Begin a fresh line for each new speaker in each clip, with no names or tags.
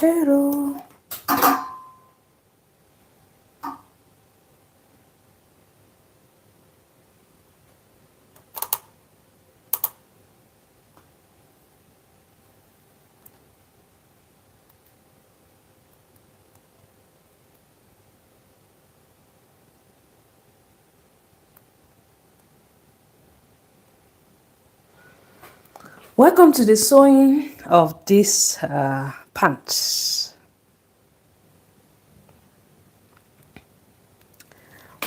Hello. Welcome to the sewing of this pants.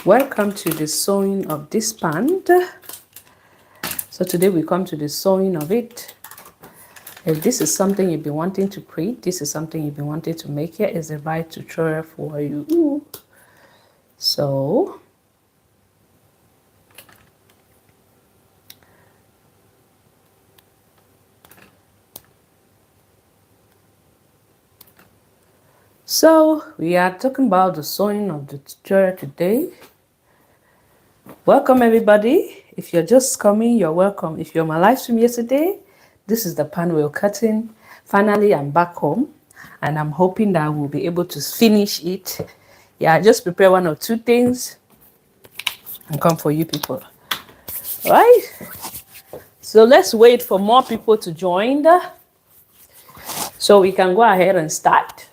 Welcome to the sewing of this pant. So today we come to the sewing of it. If this is something you've been wanting to create, this is something you've been wanting to make, here is the right tutorial for you. So we are talking about the sewing of the tutorial today. Welcome everybody. If you're just coming, you're welcome. If you're on my live stream yesterday, this is the pan we're cutting. Finally, I'm back home and I'm hoping that we'll be able to finish it. Yeah, just prepare one or two things and come for you people. All right? So let's wait for more people to join so we can go ahead and start.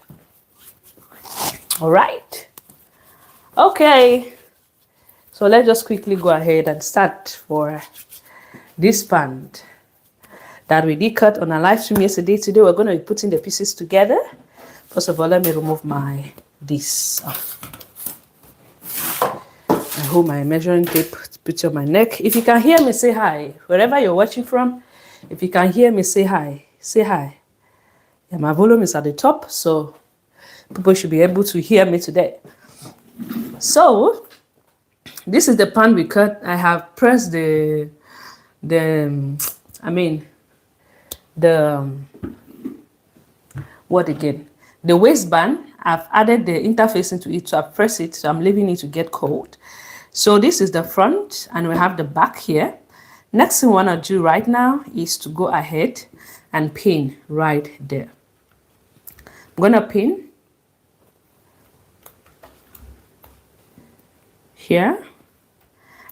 All right. Okay. So let's just quickly go ahead and start for this band that we did cut on a live stream yesterday. Today we're going to be putting the pieces together. First of all, let me remove this off. I hold my measuring tape, put it on my neck. If you can hear me, say hi. Wherever you're watching from, if you can hear me, say hi. Say hi. Yeah, my volume is at the top, so people should be able to hear me today. So this is the pan we cut. I have pressed the waistband. I've added the interface into it, so I've pressed it, so I'm leaving it to get cold. So this is the front and we have the back here. Next thing I want to do right now is to go ahead and pin right there. I'm going to pin here.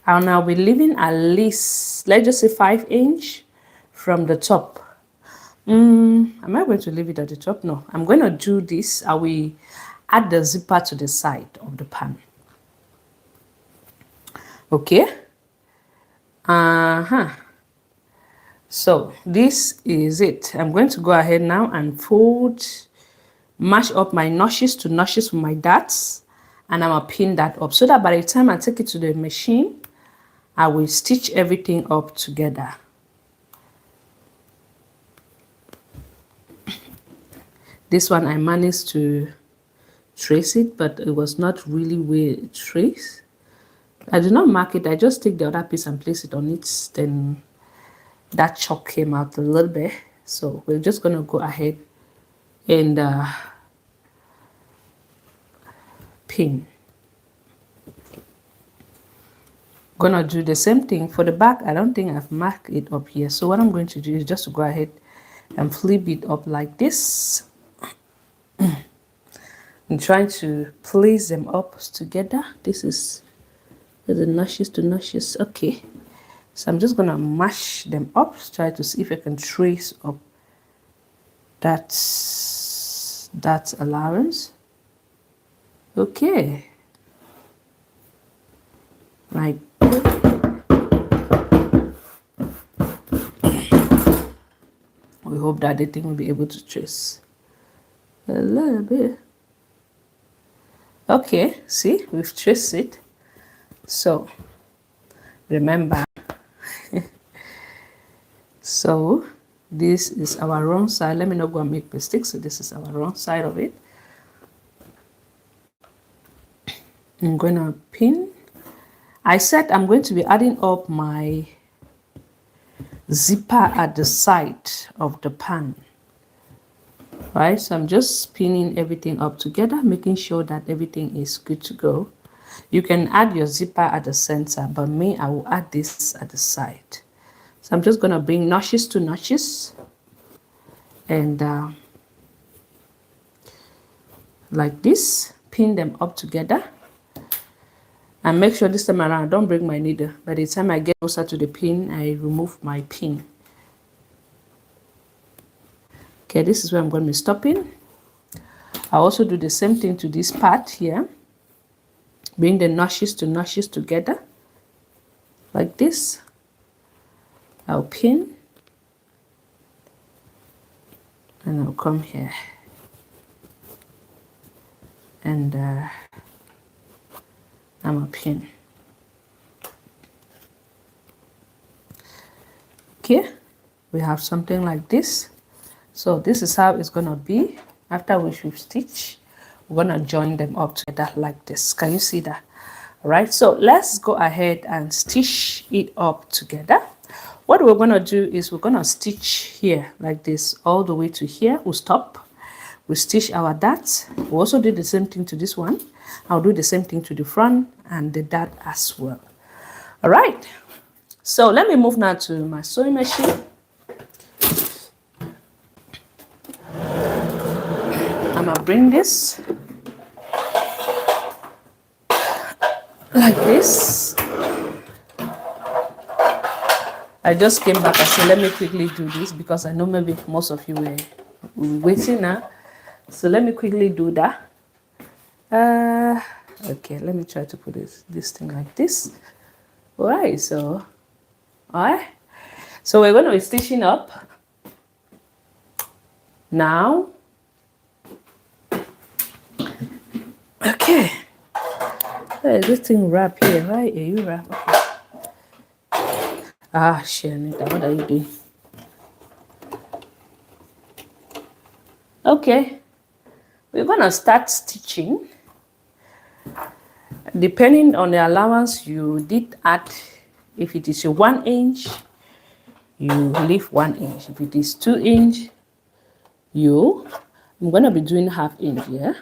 And I'll be leaving at least, let's just say 5 inch from the top. Am I going to leave it at the top? No, I'm going to do this. I will add the zipper to the side of the pan. Okay. So this is it. I'm going to go ahead now and mash up my notches to notches with my darts. And I'm going to pin that up so that by the time I take it to the machine, I will stitch everything up together. This one I managed to trace it, but it was not really well traced. I did not mark it. I just take the other piece and place it on it. Then that chalk came out a little bit. So we're just going to go ahead and pin. Gonna do the same thing for the back. I don't think I've marked it up here, so what I'm going to do is just to go ahead and flip it up like this. I'm trying to place them up together. This is the notches to notches. Okay, so I'm just gonna mash them up, try to see if I can trace up that allowance. Okay, right. We hope that the thing will be able to trace a little bit. Okay, see, we've traced it. So remember, so this is our wrong side. Let me not go and make mistakes. So this is our wrong side of it. I'm going to pin. I said I'm going to be adding up my zipper at the side of the pan. Right, so I'm just pinning everything up together, making sure that everything is good to go. You can add your zipper at the center, but me, I will add this at the side. So I'm just going to bring notches to notches and like this, pin them up together, and make sure this time around I don't break my needle. By the time I get closer to the pin, I remove my pin. Okay, this is where I'm going to be stopping. I also do the same thing to this part here. Bring the notches together like this. I'll pin and I'll come here and I'm a pin. Okay, we have something like this. So this is how it's gonna be. After which we've stitched, we're gonna join them up together like this. Can you see that? All right, so let's go ahead and stitch it up together. What we're gonna do is we're gonna stitch here like this all the way to here. We'll stop. We stitch our darts. We also do the same thing to this one. I'll do the same thing to the front and the dart as well. All right, so let me move now to my sewing machine. I'm gonna bring this like this. I just came back. I said, let me quickly do this because I know maybe most of you were waiting now. So let me quickly do that. Okay, let me try to put this thing like this. All right, so we're going to be stitching up now. Okay, this thing wrap here, right? Yeah, you wrap. Okay. Shit, Anita, what are you doing? Okay, we're gonna start stitching. Depending on the allowance you did add, if it is a 1 inch, you leave 1 inch. If it is 2 inch, I'm gonna be doing ½ inch here.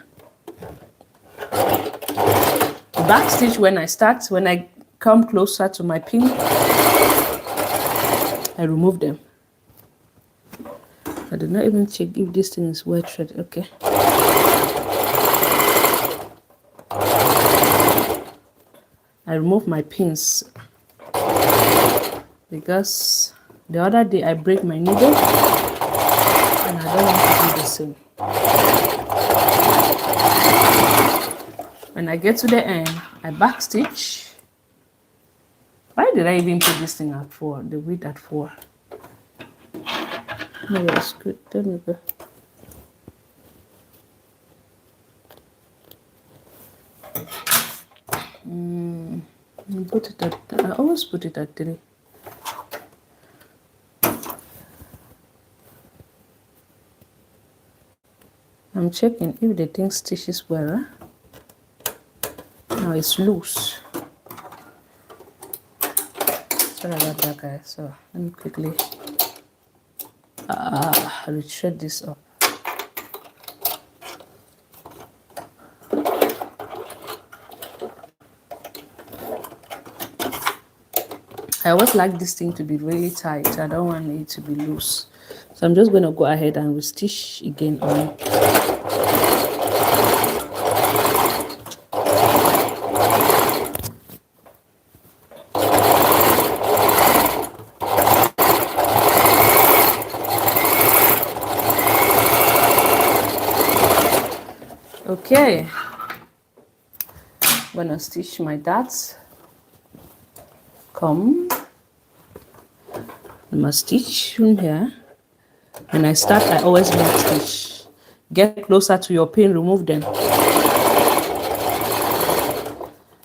Back stitch when I come closer to my pin, I remove them. I did not even check if this thing is well threaded. Okay. I remove my pins because the other day I break my needle and I don't want to do the same. When I get to the end, I back stitch. Why did I even put this thing at 4? The width at 4. No, that's good. Let me go. Put it at, I always put it at 3. I'm checking if the thing stitches well. Now it's loose. Sorry about that, guys. So let me quickly retread this up. I always like this thing to be really tight. I don't want it to be loose. So I'm just going to go ahead and restitch again on it. Okay, I'm going to stitch my darts. I'm gonna stitch from here. When I start, I always back stitch. Get closer to your pin, remove them.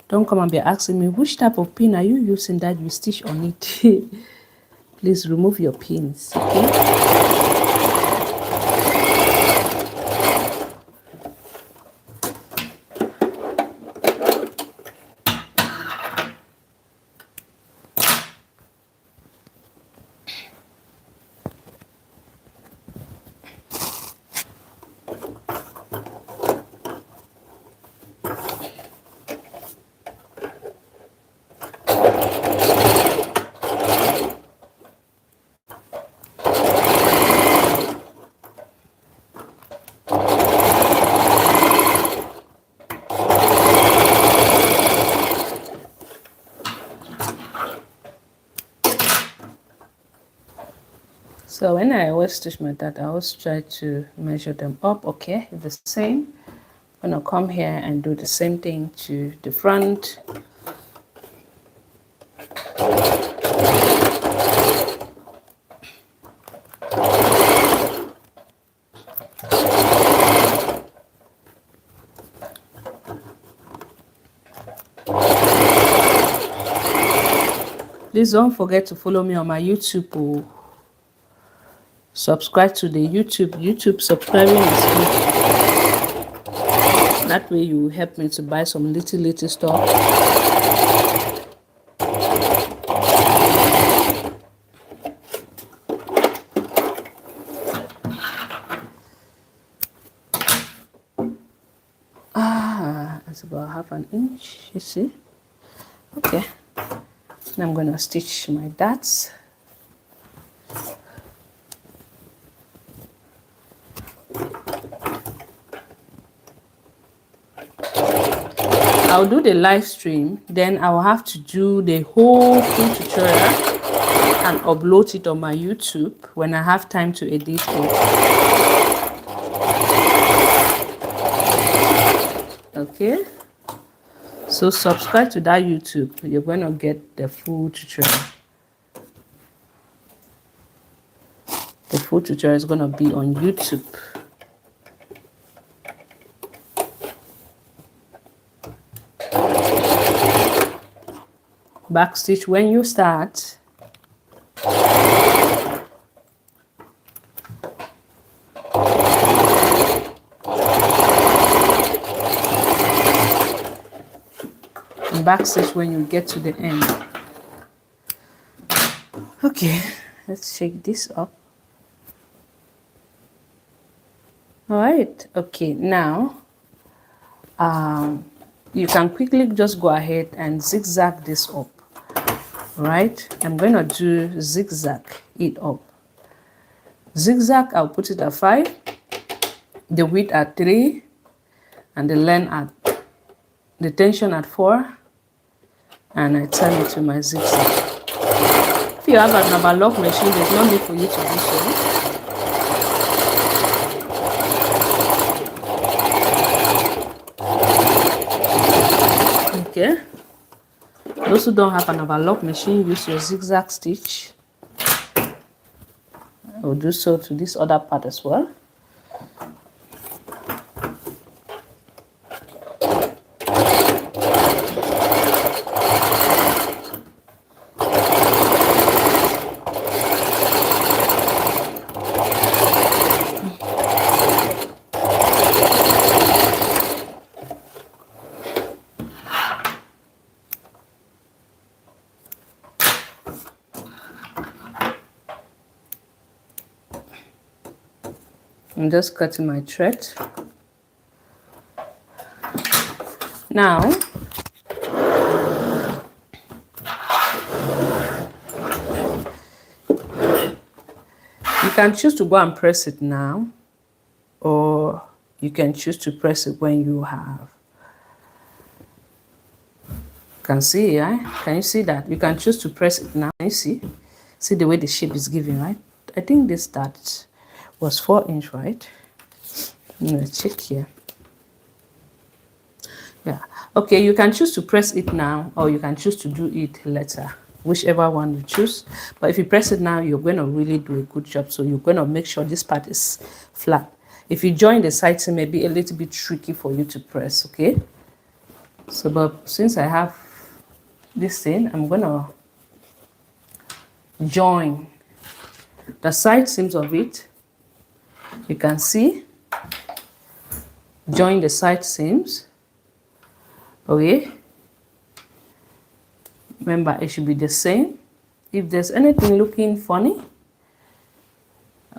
Don't come and be asking me which type of pin are you using that you stitch on it. Please remove your pins, okay? So when I always stitch my dart, I always try to measure them up. Okay, the same. I'm gonna come here and do the same thing to the front. Please don't forget to follow me on my YouTube. Oh. Subscribe to the YouTube. Subscribing is good. That way you will help me to buy some little stuff. It's about 1/2 inch, you see. Okay, now I'm gonna stitch my darts. I'll do the live stream, then I'll have to do the whole full tutorial and upload it on my YouTube when I have time to edit it. Okay, so subscribe to that YouTube. You're going to get the full tutorial. The full tutorial is going to be on YouTube. Backstitch when you start. And backstitch when you get to the end. Okay, let's shake this up. All right, okay, now you can quickly just go ahead and zigzag this up. Right, I'm going to do zigzag it up. Zigzag, I'll put it at 5, the width at 3, and the length at the tension at 4, and I turn it to my zigzag. If you have an overlock machine, there's no need for you to do so. Okay. Those who don't have an overlock machine, use your zigzag stitch. I'll do so to this other part as well. I'm just cutting my thread. Now, you can choose to go and press it now, or you can choose to press it when you have. Can see, right? Can you see that? You can choose to press it now. You see the way the shape is given, right? I think this dart was 4 inch, right? I'm gonna check here. Yeah, okay, you can choose to press it now, or you can choose to do it later, whichever one you choose. But if you press it now, you're going to really do a good job. So you're going to make sure this part is flat. If you join the sides, it may be a little bit tricky for you to press. Okay, so but since I have this thing, I'm going to join the side seams of it. You can see, join the side seams. Okay, remember it should be the same. If there's anything looking funny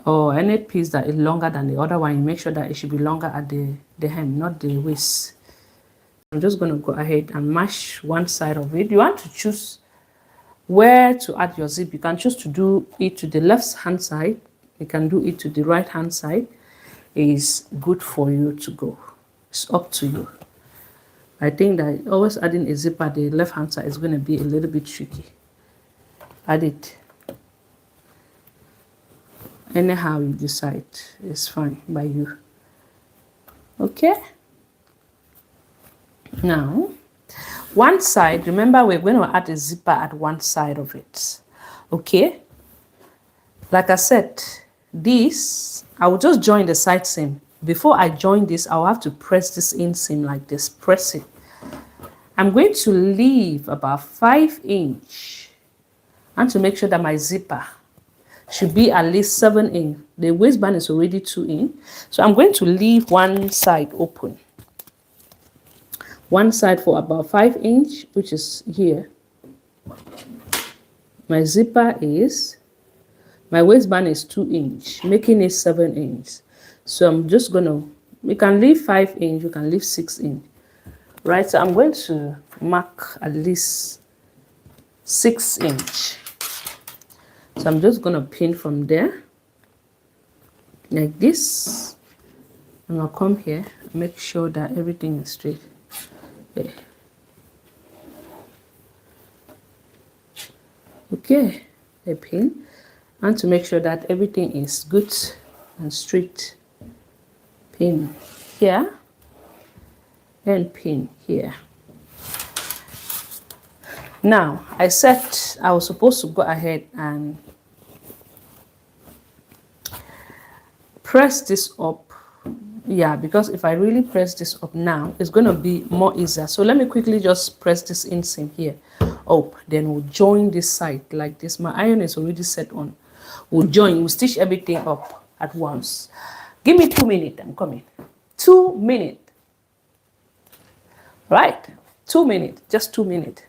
or any piece that is longer than the other one, you make sure that it should be longer at the hem, not the waist. I'm just going to go ahead and mash one side of it. You want to choose where to add your zip. You can choose to do it to the left hand side. You can do it to the right hand side. It is good for you to go. It's up to you. I think that always adding a zip at the left hand side is going to be a little bit tricky. Add it. Anyhow you decide, it's fine by you. Okay, now one side, remember we're going to add a zipper at one side of it. Okay, like I said, this I will just join the side seam. Before I join this, I'll have to press this inseam like this. Press it. I'm going to leave about 5 inch and to make sure that my zipper should be at least 7 inch. The waistband is already 2 inch, so I'm going to leave one side open. One side for about 5 inch, which is here. My zipper is, my waistband is 2 inch, making it 7 inch. So I'm just gonna, you can leave 5 inch, you can leave 6 inch. Right, so I'm going to mark at least 6 inch. So I'm just gonna pin from there, like this. And I'll come here, make sure that everything is straight. There. Okay, a pin, and to make sure that everything is good and straight, pin here and pin here. Now I said I was supposed to go ahead and press this up. Yeah, because if I really press this up now, it's going to be more easier. So let me quickly just press this inseam here up, then we'll join this side like this. My iron is already set on. We'll join, we'll stitch everything up at once. Give me 2 minutes, I'm coming. 2 minutes. Right, 2 minutes, just 2 minutes.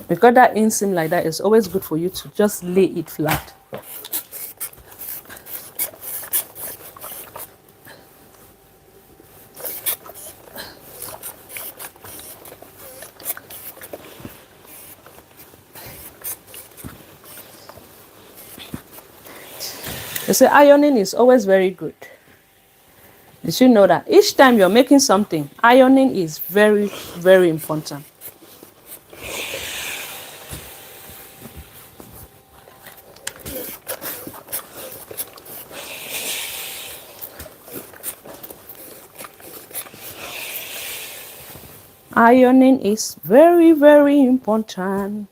Because that inseam like that, is always good for you to just lay it flat. You see, ironing is always very good. Did you know that? Each time you're making something, ironing is very, very important. Ironing is very, very important.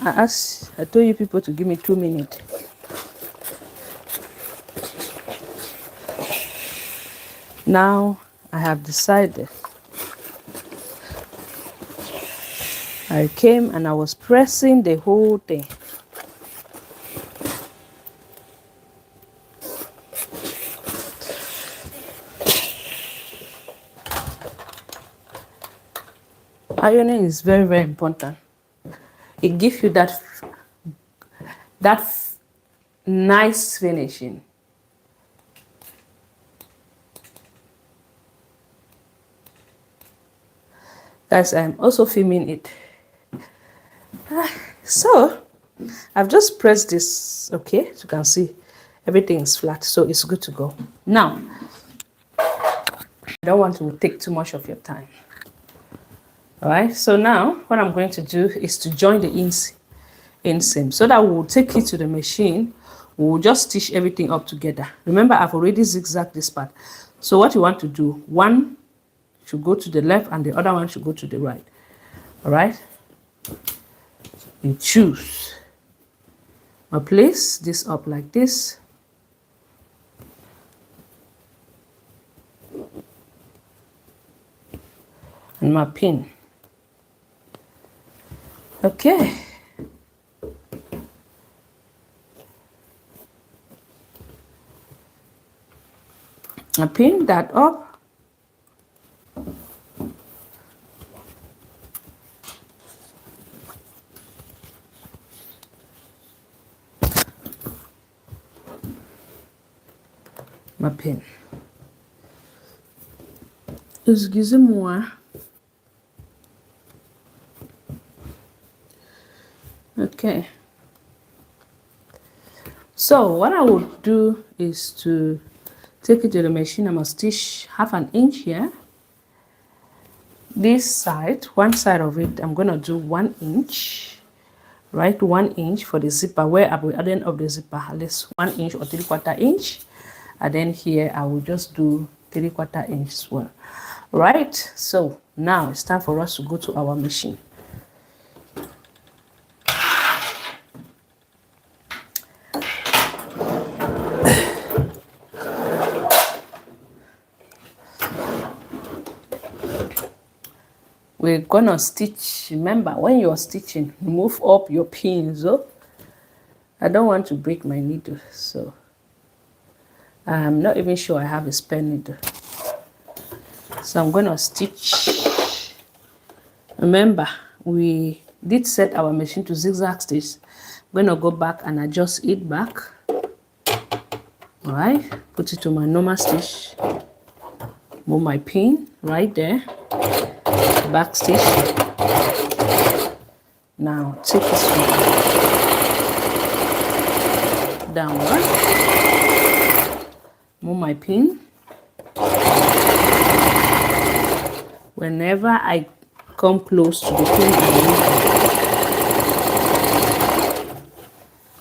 I told you people to give me 2 minutes. Now I have decided. I came and I was pressing the whole thing. Ironing is very, very important. It gives you that nice finishing. Guys, I'm also filming it. So I've just pressed this, okay? As you can see, everything is flat, so it's good to go. Now, I don't want to take too much of your time. All right, so now what I'm going to do is to join the inseam so that we'll take it to the machine. We'll just stitch everything up together. Remember, I've already zigzagged this part. So what you want to do, one should go to the left and the other one should go to the right. All right, you choose. I'll place this up like this. And my pin. Okay. I pin that up. My pin. Excusez-moi. Okay. So what I would do is to take it to the machine. I must stitch 1/2 inch here. This side, one side of it, I'm going to do 1 inch, right? 1 inch for the zipper, where I will at the end of the zipper, at least 1 inch or 3/4 inch. And then here I will just do 3/4 inch as well, right? So now it's time for us to go to our machine. We're gonna stitch. Remember, when you're stitching, move up your pins. Oh, I don't want to break my needle, so I'm not even sure I have a spare needle. So I'm gonna stitch. Remember, we did set our machine to zigzag stitch. I'm gonna go back and adjust it back. All right, put it to my normal stitch. Move my pin right there. Back stitch. Now take this one downward. Move my pin. Whenever I come close to the pin,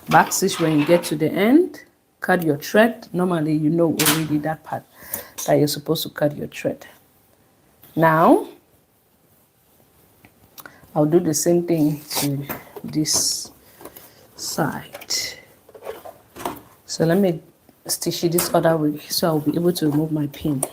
back stitch when you get to the end. Cut your thread. Normally, you know already that part that you're supposed to cut your thread. Now I'll do the same thing to this side. So let me stitch it this other way so I'll be able to remove my pin.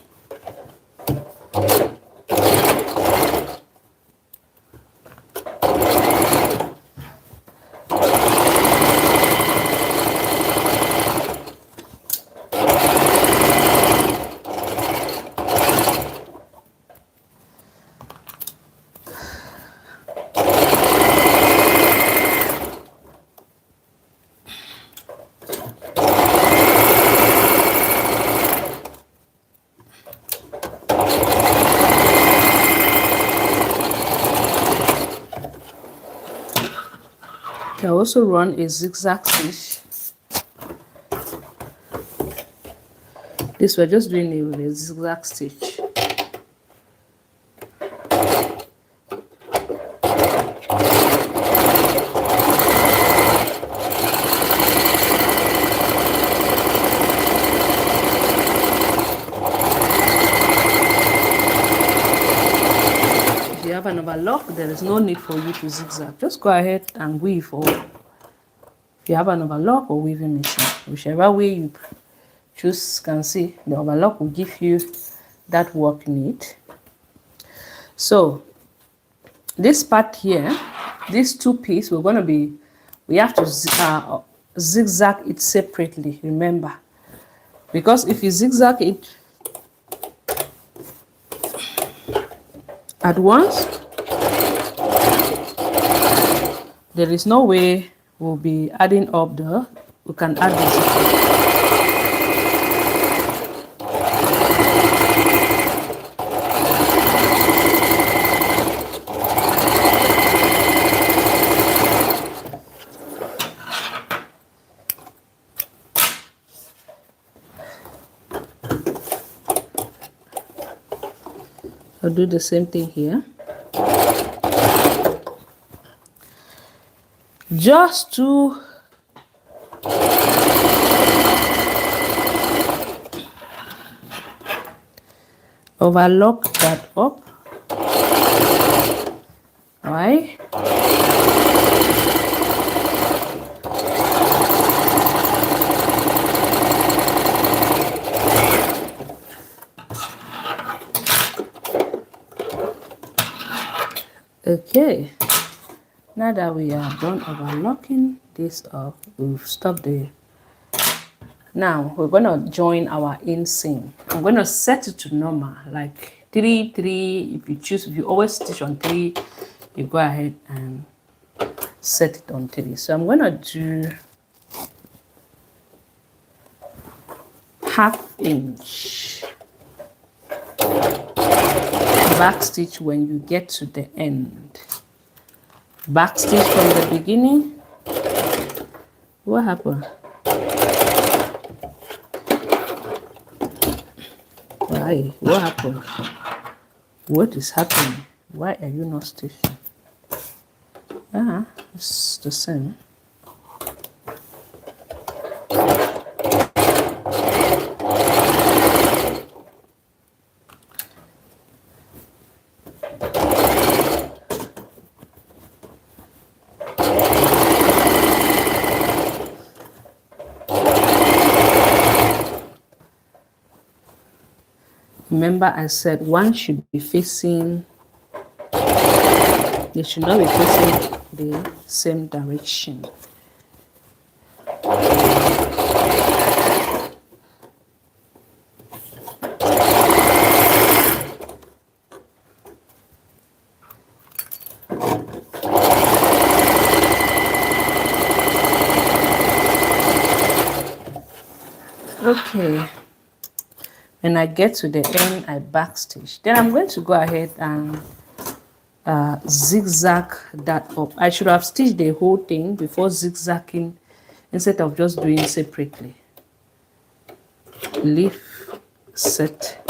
I also run a zigzag stitch. This we're just doing it with a zigzag stitch. If you have an overlock, there is no need for you to zigzag. Just go ahead and weave, or if you have an overlock or weaving machine, whichever way you choose, can see the overlock will give you that work need. So this part here, these two pieces, we have to zigzag it separately, remember, because if you zigzag it at once, there is no way we'll be adding up we can add this. I'll do the same thing here. Just to overlock that up, right? Okay, now that we are done overlocking this up, we've stopped there. Now we're going to join our inseam. I'm going to set it to normal, like 3, 3. If you always stitch on 3, you go ahead and set it on 3. So I'm going to do 1/2 inch back stitch when you get to the end. Back stitch from the beginning. What happened? Hey, what happened? What is happening? Why are you not stitching? It's the same. Remember I said one should be facing, they should not be facing the same direction. Okay, when I get to the end, I backstitch. Then I'm going to go ahead and zigzag that up. I should have stitched the whole thing before zigzagging instead of just doing separately. Leaf set.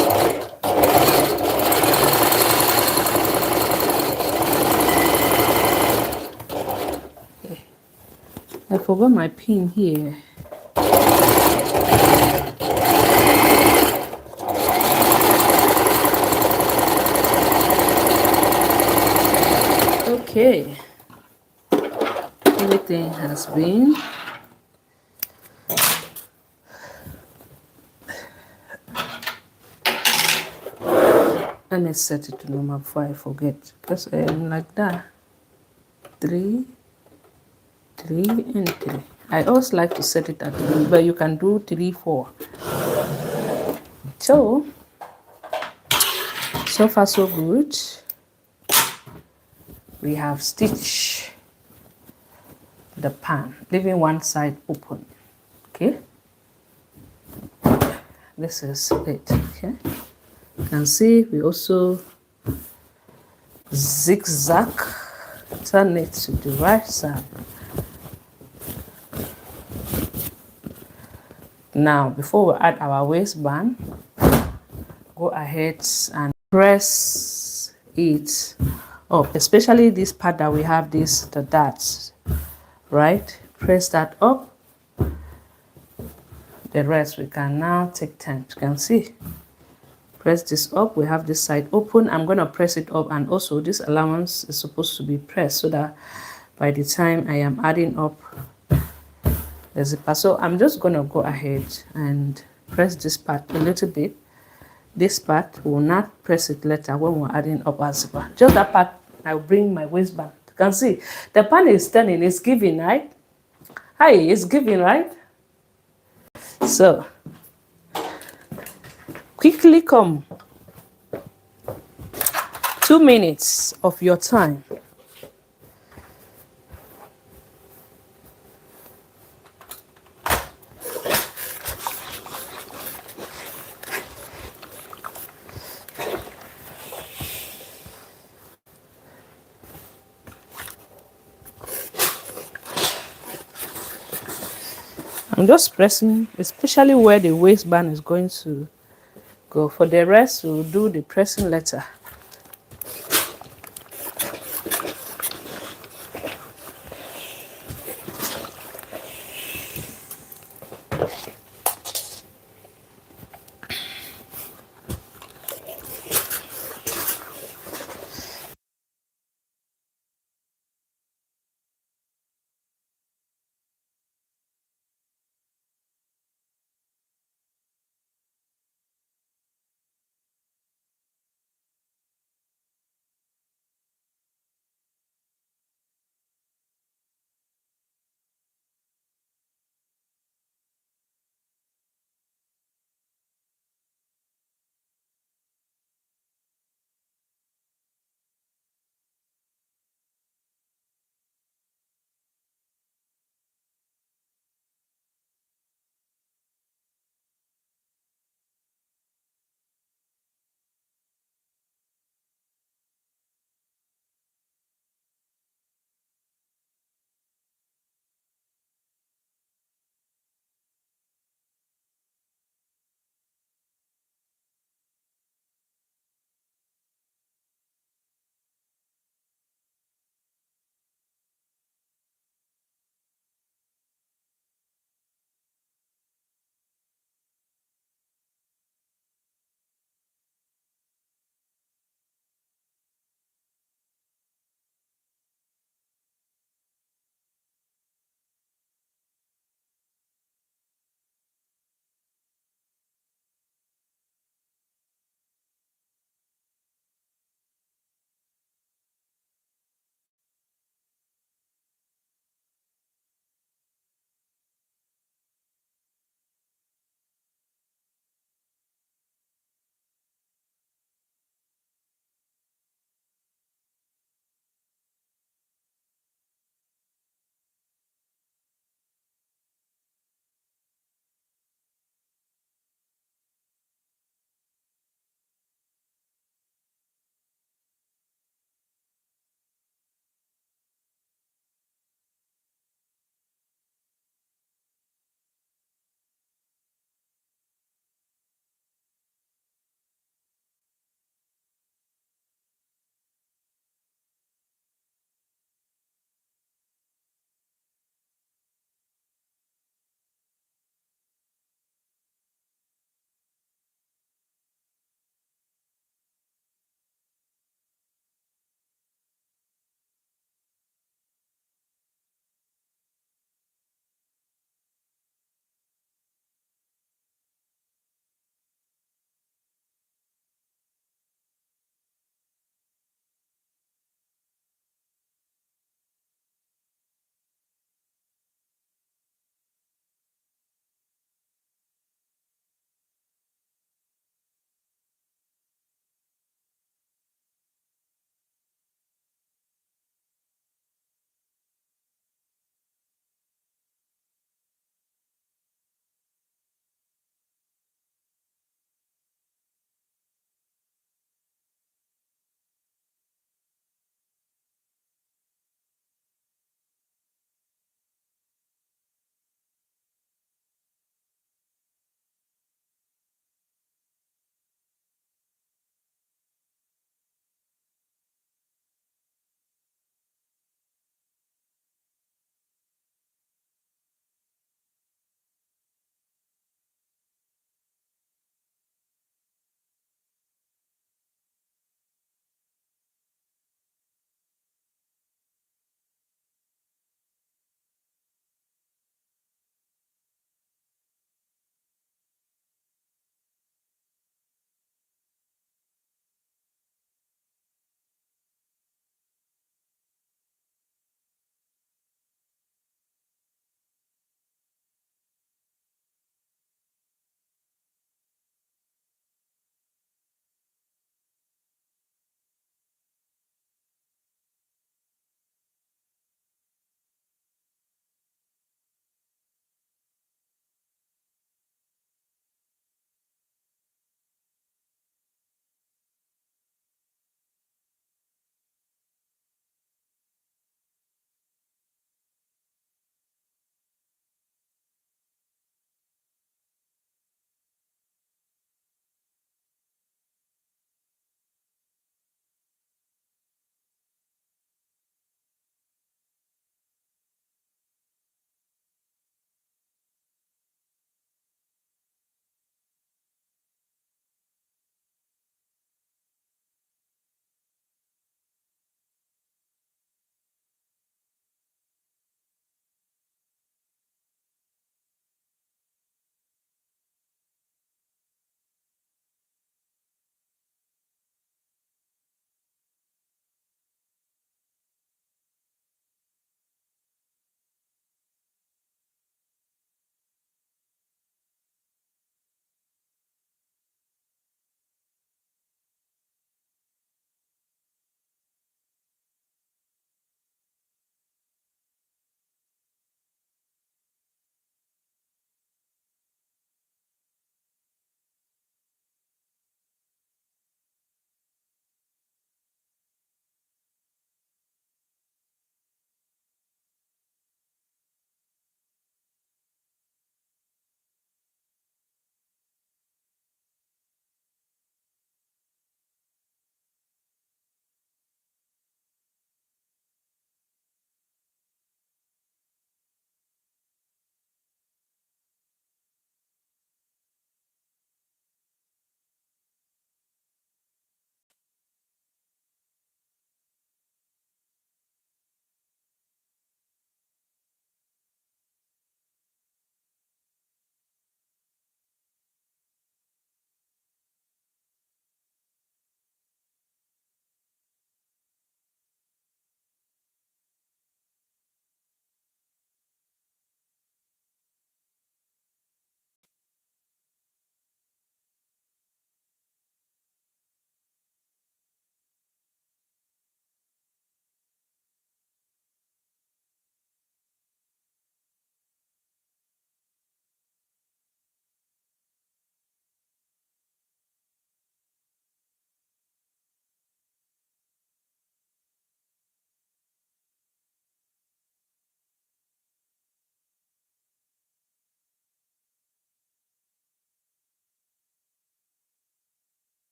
Okay. I forgot my pin here. Okay, everything has been let me set it to normal before I forget, because I am like that. 3, 3, and 3. I always like to set it at 3, but you can do 3, 4. So far so good. We have stitched the pan, leaving one side open. Okay, this is it. Okay, you can see we also zigzag, turn it to the right side. Now before we add our waistband, go ahead and press it up, especially this part that we have the darts, right? Press that up. The rest we can now take time. You can see, press this up. We have this side open. I'm going to press it up, and also this allowance is supposed to be pressed so that by the time I am adding up the zipper. So I'm just going to go ahead and press this part a little bit. This part will not press it later when we're adding up our zipper. Just that part, I'll bring my waistband. You can see the pan is turning, it's giving, right? Hi, it's giving, right? So quickly come, 2 minutes of your time. I'm just pressing, especially where the waistband is going to go. For the rest, we'll do the pressing later.